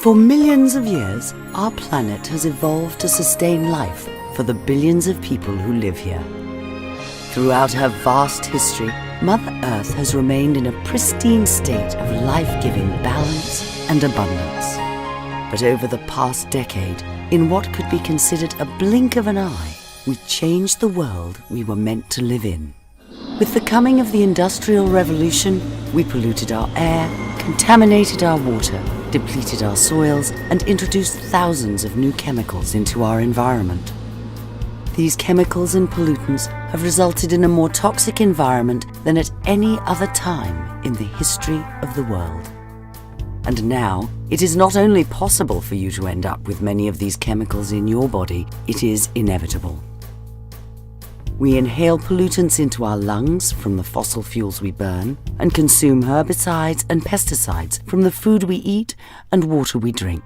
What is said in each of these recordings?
For millions of years, our planet has evolved to sustain life for the billions of people who live here. Throughout her vast history, Mother Earth has remained in a pristine state of life-giving balance and abundance. But over the past decade, in what could be considered a blink of an eye, we changed the world we were meant to live in. With the coming of the Industrial Revolution, we polluted our air, contaminated our water, depleted our soils, and introduced thousands of new chemicals into our environment. These chemicals and pollutants have resulted in a more toxic environment than at any other time in the history of the world. And now, it is not only possible for you to end up with many of these chemicals in your body, it is inevitable. We inhale pollutants into our lungs from the fossil fuels we burn, and consume herbicides and pesticides from the food we eat and water we drink.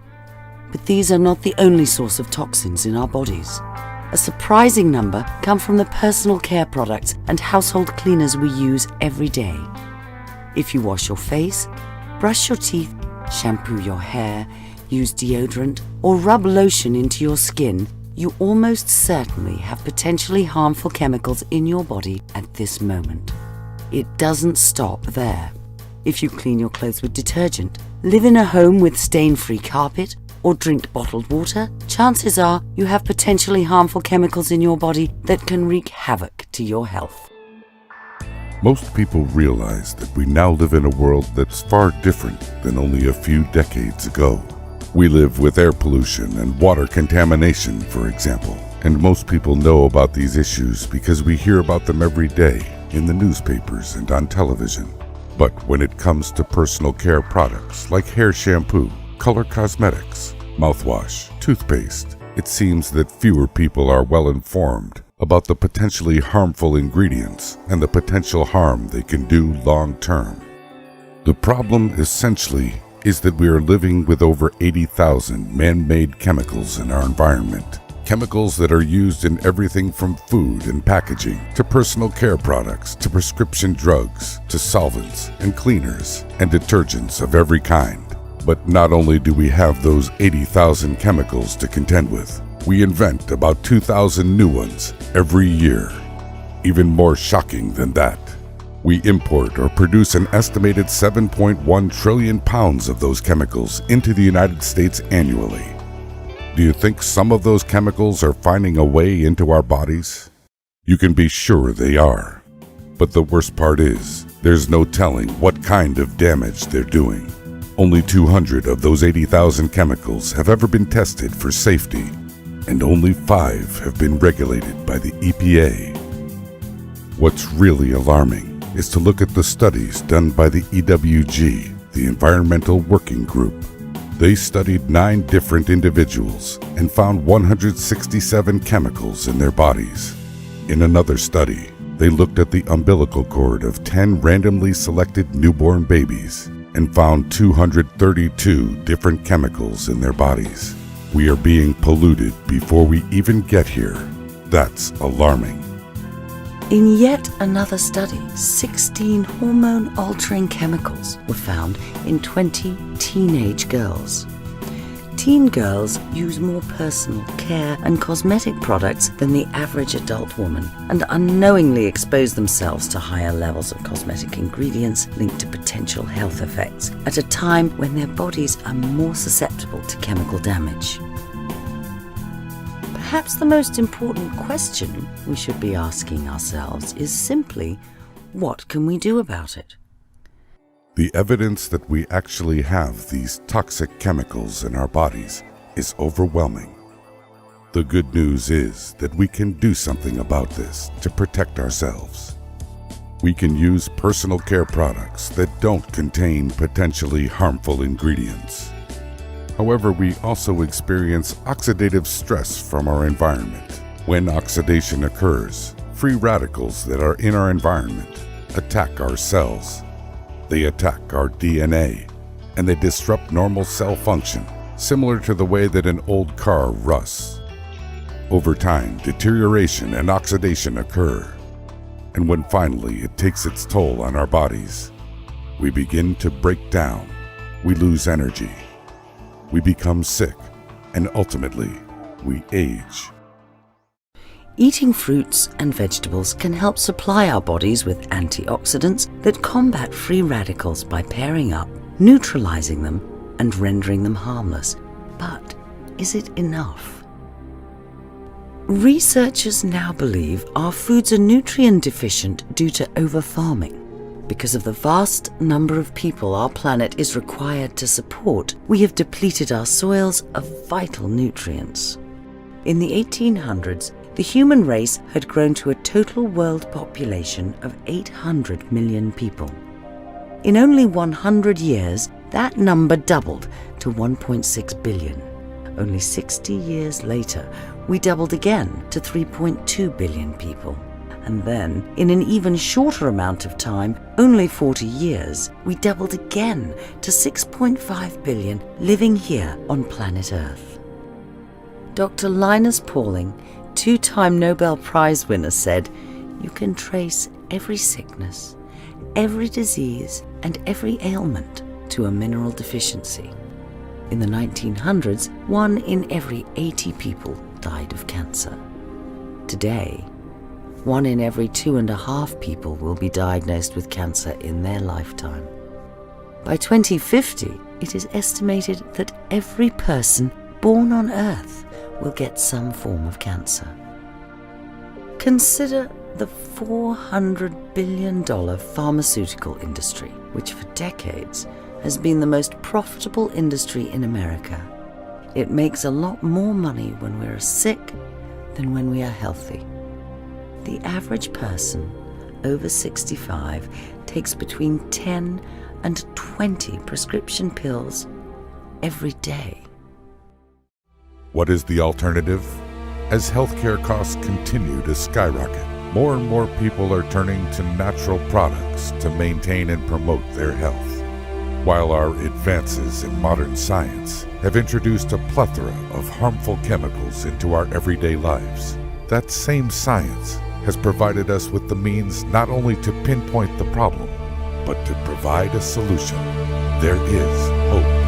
But these are not the only source of toxins in our bodies. A surprising number come from the personal care products and household cleaners we use every day. If you wash your face, brush your teeth, shampoo your hair, use deodorant, or rub lotion into your skin, you almost certainly have potentially harmful chemicals in your body at this moment. It doesn't stop there. If you clean your clothes with detergent, live in a home with stain-free carpet, or drink bottled water, chances are you have potentially harmful chemicals in your body that can wreak havoc to your health. Most people realize that we now live in a world that's far different than only a few decades ago. We live with air pollution and water contamination, for example, and most people know about these issues because we hear about them every day in the newspapers and on television. But when it comes to personal care products like hair shampoo, color cosmetics, mouthwash, toothpaste, it seems that fewer people are well informed about the potentially harmful ingredients and the potential harm they can do long term. The problem essentially is that we are living with over 80,000 man-made chemicals in our environment. Chemicals that are used in everything from food and packaging to personal care products to prescription drugs to solvents and cleaners and detergents of every kind. But not only do we have those 80,000 chemicals to contend with, we invent about 2,000 new ones every year. Even more shocking than that, we import or produce an estimated 7.1 trillion pounds of those chemicals into the United States annually. Do you think some of those chemicals are finding a way into our bodies? You can be sure they are. But the worst part is, there's no telling what kind of damage they're doing. Only 200 of those 80,000 chemicals have ever been tested for safety, and only 5 have been regulated by the EPA. What's really alarming is to look at the studies done by the EWG, the Environmental Working Group. They studied 9 different individuals and found 167 chemicals in their bodies. In another study, they looked at the umbilical cord of 10 randomly selected newborn babies and found 232 different chemicals in their bodies. We are being polluted before we even get here. That's alarming. In yet another study, 16 hormone-altering chemicals were found in 20 teenage girls. Teen girls use more personal care and cosmetic products than the average adult woman and unknowingly expose themselves to higher levels of cosmetic ingredients linked to potential health effects at a time when their bodies are more susceptible to chemical damage. Perhaps the most important question we should be asking ourselves is simply, what can we do about it? The evidence that we actually have these toxic chemicals in our bodies is overwhelming. The good news is that we can do something about this to protect ourselves. We can use personal care products that don't contain potentially harmful ingredients. However, we also experience oxidative stress from our environment. When oxidation occurs, free radicals that are in our environment attack our cells. They attack our DNA, and they disrupt normal cell function, similar to the way that an old car rusts. Over time, deterioration and oxidation occur, and when finally it takes its toll on our bodies, we begin to break down. We lose energy. we become sick, and ultimately, we age. Eating fruits and vegetables can help supply our bodies with antioxidants that combat free radicals by pairing up, neutralizing them, and rendering them harmless. But is it enough? Researchers now believe our foods are nutrient deficient due to over-farming. Because of the vast number of people our planet is required to support, we have depleted our soils of vital nutrients. In the 1800s, the human race had grown to a total world population of 800 million people. In only 100 years, that number doubled to 1.6 billion. Only 60 years later, we doubled again to 3.2 billion people. And then, in an even shorter amount of time, only 40 years, we doubled again to 6.5 billion living here on planet Earth. Dr. Linus Pauling, two-time Nobel Prize winner, said, "You can trace every sickness, every disease, and every ailment to a mineral deficiency." In the 1900s, 1 in every 80 people died of cancer. Today, 1 in every 2.5 people will be diagnosed with cancer in their lifetime. By 2050, it is estimated that every person born on Earth will get some form of cancer. Consider the $400 billion pharmaceutical industry, which for decades has been the most profitable industry in America. It makes a lot more money when we're sick than when we are healthy. The average person over 65 takes between 10 and 20 prescription pills every day. What is the alternative? As healthcare costs continue to skyrocket, more and more people are turning to natural products to maintain and promote their health. While our advances in modern science have introduced a plethora of harmful chemicals into our everyday lives, that same science has provided us with the means not only to pinpoint the problem, but to provide a solution. There is hope.